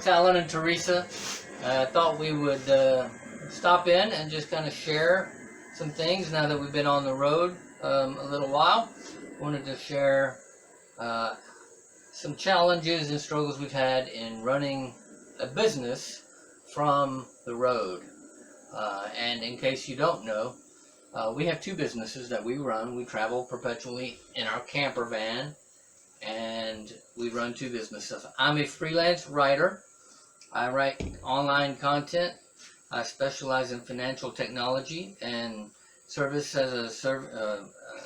It's Alan and Teresa. I thought we would stop in and just kind of share some things now that we've been on the road a little while. Wanted to share some challenges and struggles we've had in running a business from the road. And in case you don't know, we have two businesses that we run. We travel perpetually in our camper van, and we run two businesses. I'm a freelance writer. I write online content. I specialize in financial technology and service as a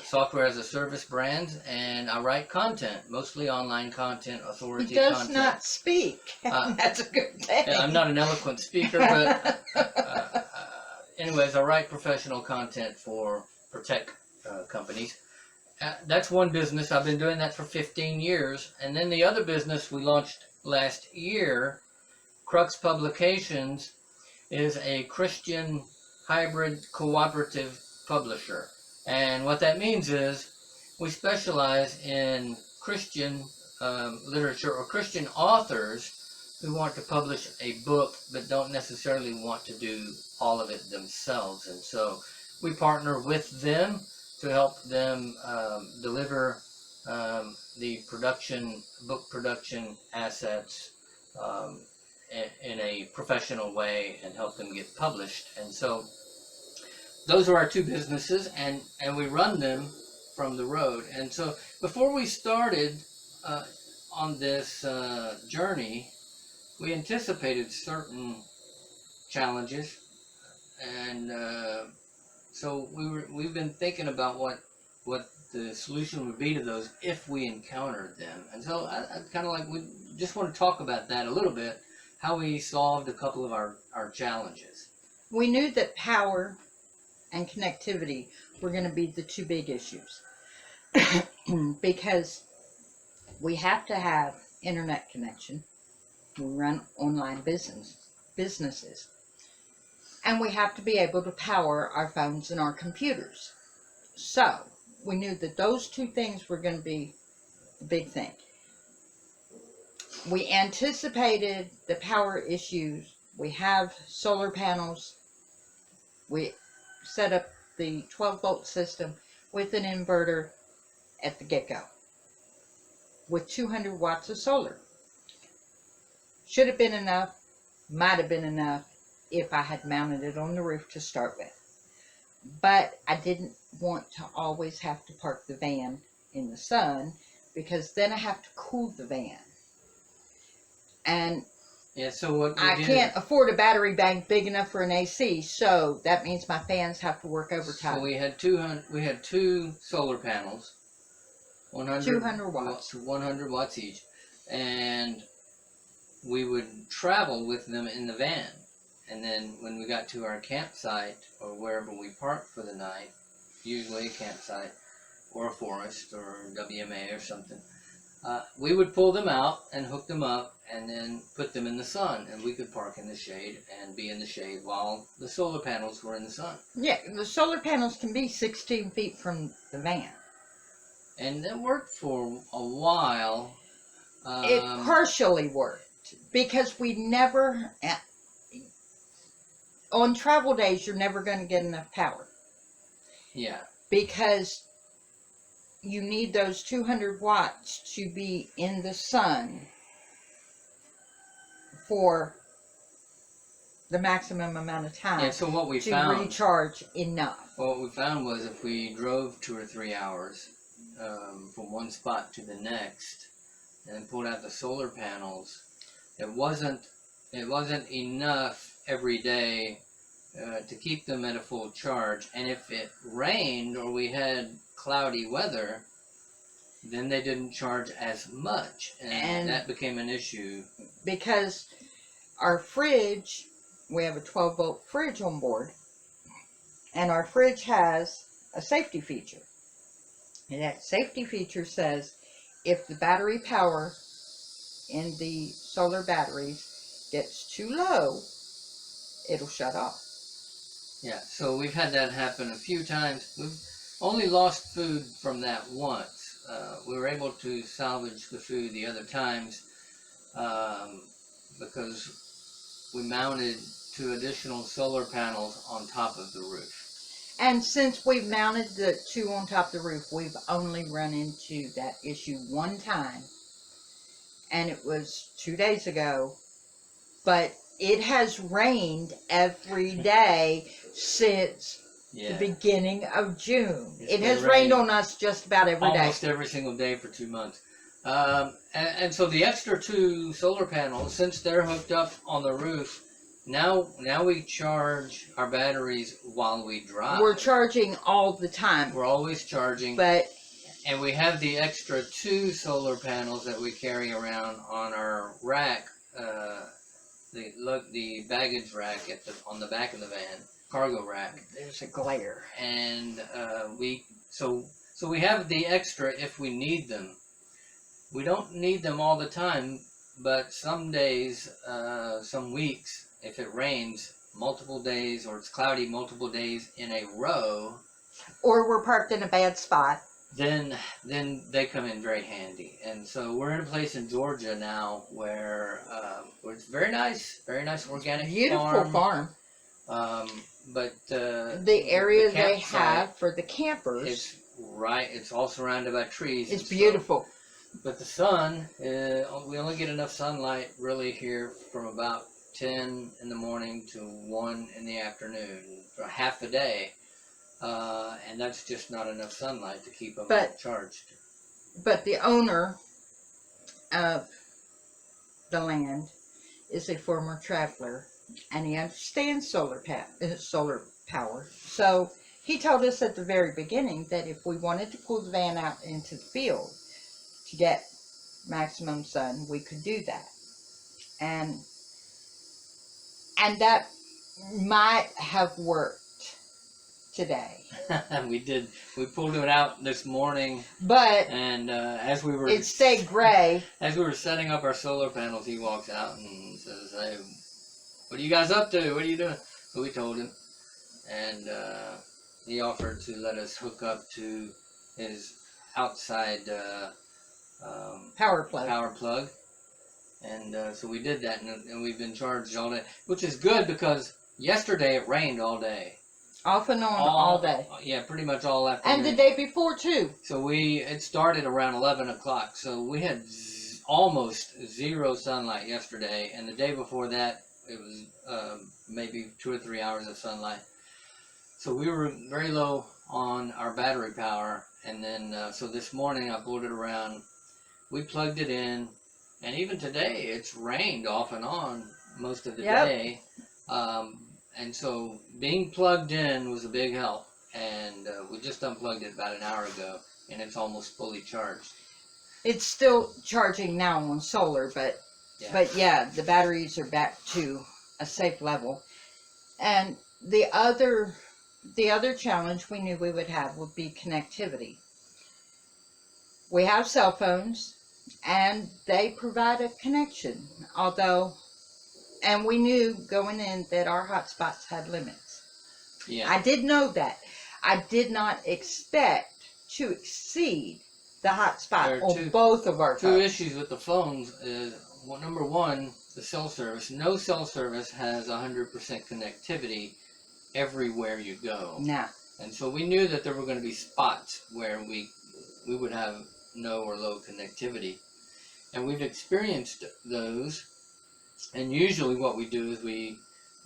software as a service brands, and I write content, mostly online content, authority He does content. not speak. That's a good thing. I'm not an eloquent speaker, but anyways, I write professional content for tech companies. That's one business. I've been doing that for 15 years. And then the other business we launched last year, Crux Publications, is a Christian hybrid cooperative publisher. And what that means is we specialize in Christian literature or Christian authors who want to publish a book but don't necessarily want to do all of it themselves. And so we partner with them to help them deliver the book production assets in a professional way and help them get published. And so those are our two businesses, and we run them from the road. And so before we started on this journey, we anticipated certain challenges, and so we've been thinking about what the solution would be to those if we encountered them. And so I kind of like, we just want to talk about that a little bit, how we solved a couple of our challenges. We knew that power and connectivity were going to be the two big issues because we have to have internet connection. We run online businesses, and we have to be able to power our phones and our computers. So we knew that those two things were going to be the big thing. We anticipated the power issues. We have solar panels. We set up the 12-volt system with an inverter at the get-go with 200 watts of solar. Should have been enough, might have been enough if I had mounted it on the roof to start with. But I didn't want to always have to park the van in the sun, because then I have to cool the van. And yeah, so what I can't afford a battery bank big enough for an AC, so that means my fans have to work overtime. So we had two solar panels, 200 watts. 100 watts each, and we would travel with them in the van. And then when we got to our campsite or wherever we parked for the night, usually a campsite or a forest or WMA or something, we would pull them out and hook them up and then put them in the sun, and we could park in the shade and be in the shade while the solar panels were in the sun. Yeah, the solar panels can be 16 feet from the van. And that worked for a while. It partially worked because we never, on travel days, you're never going to get enough power. Yeah. Because you need those 200 watts to be in the sun for the maximum amount of time. Yeah, so what we to found, recharge enough. what we found was if we drove 2 or 3 hours from one spot to the next and pulled out the solar panels, it wasn't enough every day to keep them at a full charge. And if it rained or we had cloudy weather, then they didn't charge as much, and that became an issue. Because our fridge, we have a 12-volt fridge on board, and our fridge has a safety feature. And that safety feature says if the battery power in the solar batteries gets too low, it'll shut off. Yeah, so we've had that happen a few times. We've only lost food from that once. We were able to salvage the food the other times because we mounted 2 additional solar panels on top of the roof. And since we've mounted the 2 on top of the roof, we've only run into that issue one time. And it was 2 days ago. But it has rained every day since the beginning of June. It has rained on us just about every day. Almost every single day for 2 months. And so the extra 2 solar panels, since they're hooked up on the roof, now we charge our batteries while we drive. We're charging all the time. We're always charging. And we have the extra 2 solar panels that we carry around on our rack, the baggage rack on the back of the van, cargo rack. There's a glare. And so we have the extra if we need them. We don't need them all the time, but some days, some weeks, if it rains multiple days or it's cloudy multiple days in a row, or we're parked in a bad spot, then they come in very handy. And so we're in a place in Georgia now where it's very nice organic beautiful farm. But the area they have for the campers, it's all surrounded by trees. It's beautiful. But the sun, we only get enough sunlight really here from about 10 in the morning to 1 in the afternoon for half a day. And that's just not enough sunlight to keep them charged. But the owner of the land is a former traveler, and he understands solar power. So he told us at the very beginning that if we wanted to pull the van out into the field to get maximum sun, we could do that. And that might have worked today. We did. We pulled it out this morning. But and as we were, it stayed gray. As we were setting up our solar panels, he walks out and says, "Hey, what are you guys up to? What are you doing?" So we told him, and he offered to let us hook up to his outside power plug. And so we did that, and we've been charged all day, which is good because yesterday it rained all day. Off and on all day. Yeah, pretty much all afternoon. And the day before too. So it started around 11 o'clock. So we had almost zero sunlight yesterday, and the day before that it was maybe 2 or 3 hours of sunlight. So we were very low on our battery power, and then so this morning I pulled it around. We plugged it in, and even today it's rained off and on most of the day. And so being plugged in was a big help, and we just unplugged it about an hour ago, and it's almost fully charged. It's still charging now on solar, but yeah, the batteries are back to a safe level. And the other challenge we knew we would have would be connectivity. We have cell phones, and they provide a connection, and we knew going in that our hotspots had limits. Yeah. I did know that. I did not expect to exceed the hotspot on both of our phones. 2 issues with the phones is, well, number one, the cell service. No cell service has 100% connectivity everywhere you go. No. And so we knew that there were going to be spots where we would have no or low connectivity. And we've experienced those. And usually what we do is we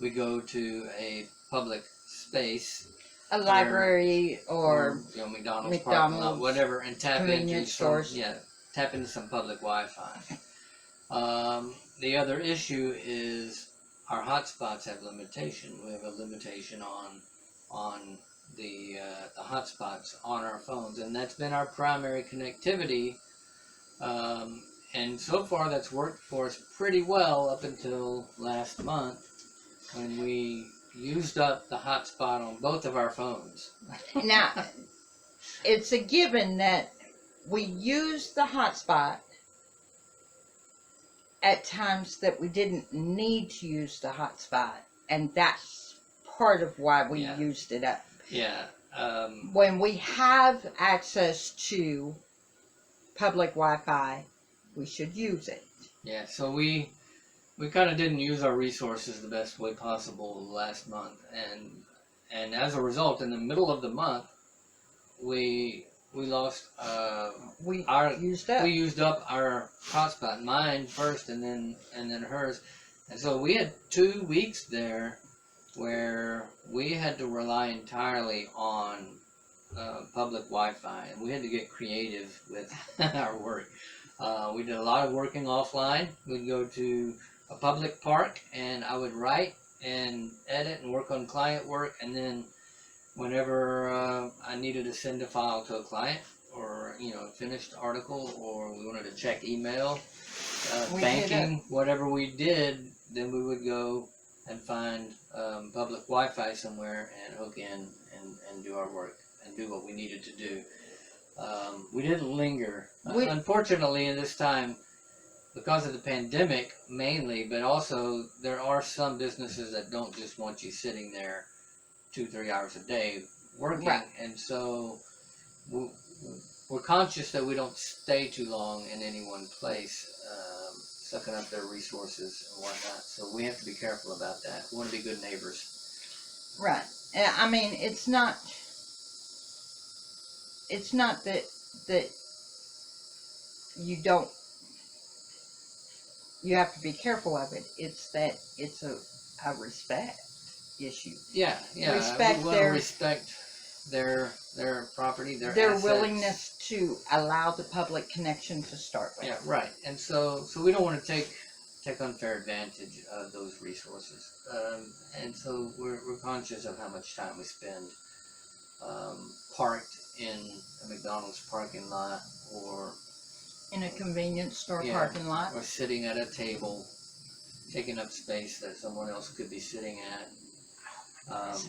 go to a public space, a library or McDonald's parking lot, whatever, and tap into some public Wi-Fi. The other issue is our hotspots have limitation. We have a limitation on the hotspots on our phones, and that's been our primary connectivity. And so far that's worked for us pretty well up until last month when we used up the hotspot on both of our phones. Now, it's a given that we use the hotspot at times that we didn't need to use the hotspot, and that's part of why we used it up. Yeah. When we have access to public Wi-Fi, we should use it. Yeah, so we we kind of didn't use our resources the best way possible last month, and as a result, in the middle of the month, we lost We our used up. we used up our hotspot, mine first, and then hers, and so we had 2 weeks there where we had to rely entirely on public Wi-Fi, and we had to get creative with our work. We did a lot of working offline. We'd go to a public park, and I would write and edit and work on client work, and then whenever I needed to send a file to a client, or a finished article, or we wanted to check email, We banking, whatever we did, then we would go and find public Wi-Fi somewhere and hook in and do our work and do what we needed to do. We didn't linger. Unfortunately, in this time, because of the pandemic mainly, but also there are some businesses that don't just want you sitting there 2-3 hours a day working, Right. and so we're conscious that we don't stay too long in any one place, sucking up their resources and whatnot. So we have to be careful about that. We want to be good neighbors. Right. I mean, it's not that you don't, you have to be careful of it. It's that it's a respect issue. Yeah. Respect we want to respect their property, their assets. willingness to allow the public connection to start with. Yeah, right. And so we don't want to take unfair advantage of those resources. And so we're conscious of how much time we spend parked in a McDonald's parking lot, or In a convenience store Yeah. parking lot. or sitting at a table, taking up space that someone else could be sitting at.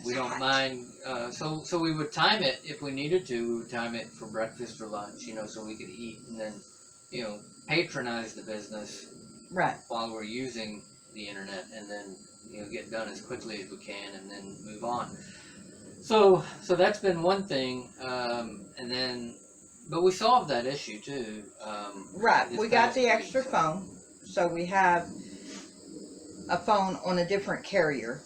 We don't mind. So we would time it if we needed to. We would time it for breakfast or lunch, so we could eat and then, patronize the business Right. while we're using the internet, and then get done as quickly as we can, and then move on. So that's been one thing, and then, but we solved that issue too. Right. this We got past the week, extra so- phone, so we have a phone on a different carrier.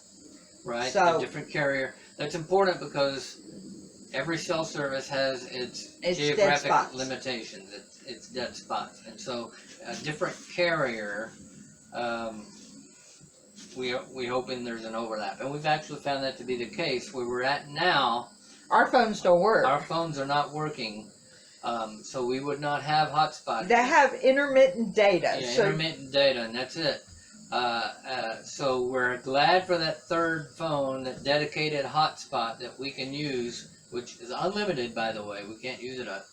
Right, So- a different carrier. That's important because every cell service has its It's dead geographic spots. limitations. It's dead spots, and so a different carrier. We hoping there's an overlap, and we've actually found that to be the case. Where we're at now, Our phones don't work. our phones are not working, so we would not have hotspots. They have intermittent data. Yeah, so intermittent data, and that's it. So we're glad for that third phone, that dedicated hotspot that we can use, which is unlimited, by the way. We can't use it up.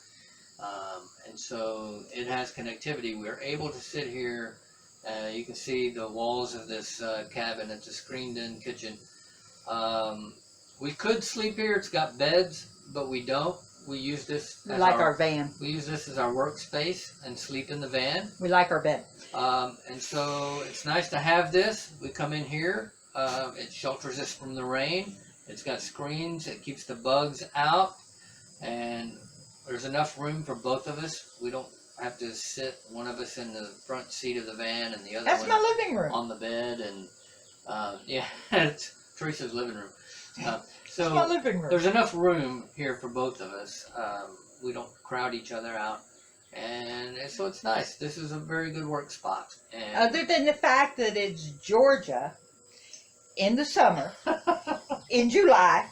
And so it has connectivity. We're able to sit here. You can see the walls of this cabin. It's a screened-in kitchen. We could sleep here. It's got beds, but we don't. We use this we as like our van. we use this as our workspace and sleep in the van. We like our bed. And so it's nice to have this. We come in here. It shelters us from the rain. It's got screens. It keeps the bugs out. And there's enough room for both of us. We don't have to sit, one of us in the front seat of the van and the other That's one my living room. on the bed. And yeah, it's Teresa's living room. That's my living room. There's enough room here for both of us. We don't crowd each other out. And so it's nice. This is a very good work spot. And Other than the fact that it's Georgia in the summer, in July,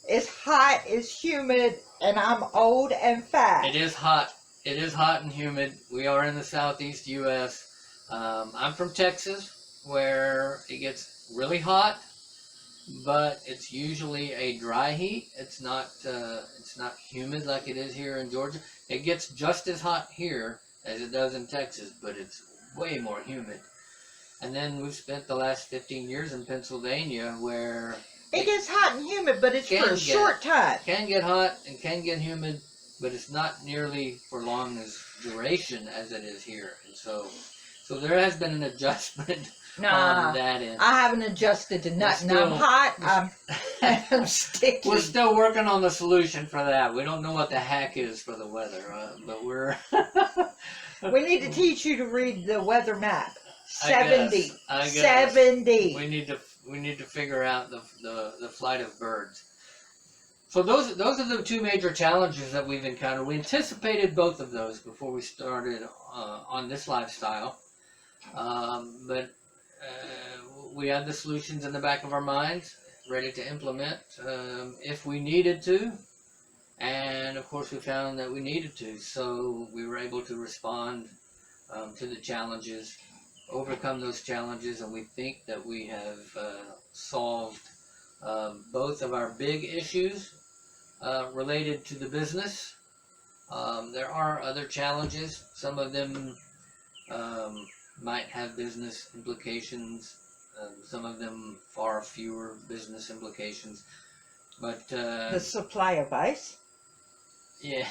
it's hot, it's humid, and I'm old and fat. it is hot. It is hot and humid. We are in the southeast U.S. I'm from Texas, where it gets really hot, but it's usually a dry heat. It's not humid like it is here in Georgia. It gets just as hot here as it does in Texas, but it's way more humid. And then we've spent the last 15 years in Pennsylvania, where It gets hot and humid, but it's Can for a get. short time. it can get hot and can get humid, but it's not nearly for long as duration as it is here. And so there has been an adjustment Nah, on that end. I haven't adjusted to nothing. I'm still- hot. I'm sticky. We're still working on the solution for that. We don't know what the hack is for the weather, but we're We need to teach you to read the weather map. 70. I guess. 70. We need to figure out the flight of birds. So those are the two major challenges that we've encountered. We anticipated both of those before we started on this lifestyle, but we had the solutions in the back of our minds, ready to implement if we needed to. And of course, we found that we needed to, so we were able to respond to the challenges, overcome those challenges, and we think that we have solved both of our big issues related to the business. There are other challenges. Some of them might have business implications. Some of them far fewer business implications. But The supply of ice. yeah,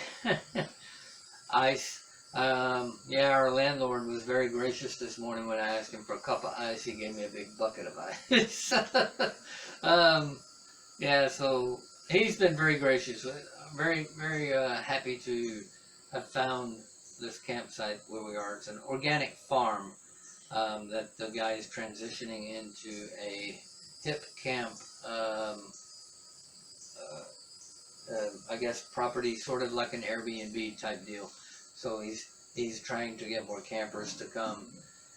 ice. Yeah, our landlord was very gracious this morning when I asked him for a cup of ice. He gave me a big bucket of ice. Yeah, so he's been very gracious. Very, very happy to have found this campsite where we are. It's an organic farm that the guy is transitioning into a hip camp. I guess property, sort of like an Airbnb type deal. So he's trying to get more campers to come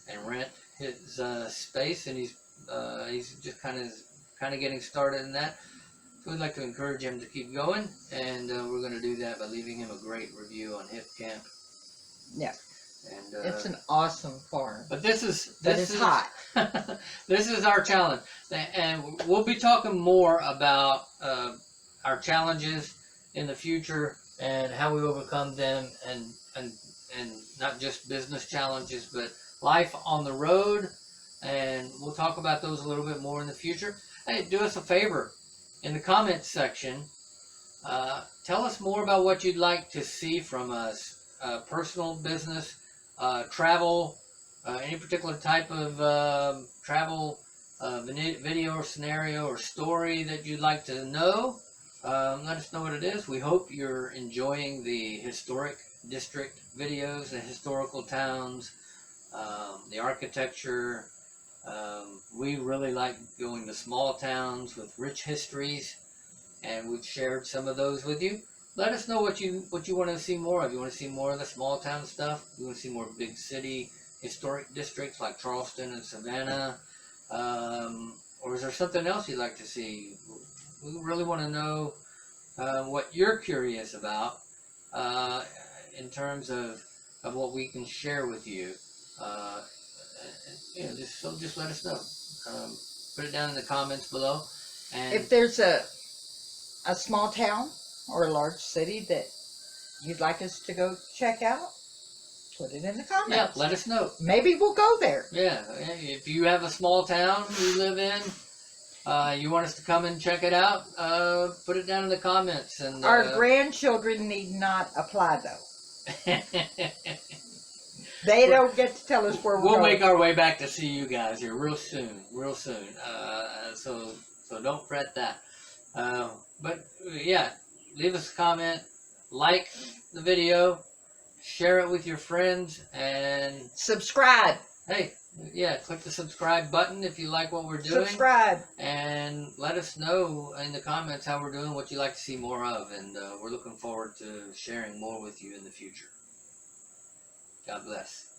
and rent his space, and he's just kind of getting started in that. So we'd like to encourage him to keep going, and we're going to do that by leaving him a great review on Hip Camp. Yeah. And It's an awesome farm. but this is hot. This is our challenge, and we'll be talking more about our challenges in the future and how we overcome them, and not just business challenges, but life on the road. And we'll talk about those a little bit more in the future. Hey, do us a favor in the comments section. Tell us more about what you'd like to see from us. Personal, business, travel, any particular type of travel video or scenario or story that you'd like to know. Let us know what it is. We hope you're enjoying the historic district videos, the historical towns, the architecture. We really like going to small towns with rich histories, and we've shared some of those with you. Let us know what you want to see more of. You want to see more of the small town stuff? You want to see more big city historic districts like Charleston and Savannah? Or is there something else you'd like to see? We really want to know what you're curious about in terms of what we can share with you. Just let us know. Put it down in the comments below. And If there's a small town or a large city that you'd like us to go check out, put it in the comments. yeah, let us know. Maybe we'll go there. Yeah, if you have a small town you live in, you want us to come and check it out, put it down in the comments. And Our grandchildren need not apply, though. They don't get to tell us where we're we'll going. make our way back to see you guys here real soon. So don't fret that. But yeah, leave us a comment, like the video, share it with your friends, and Subscribe. hey, yeah, click the subscribe button if you like what we're doing. Subscribe. And let us know in the comments how we're doing, what you'd like to see more of, and we're looking forward to sharing more with you in the future. God bless.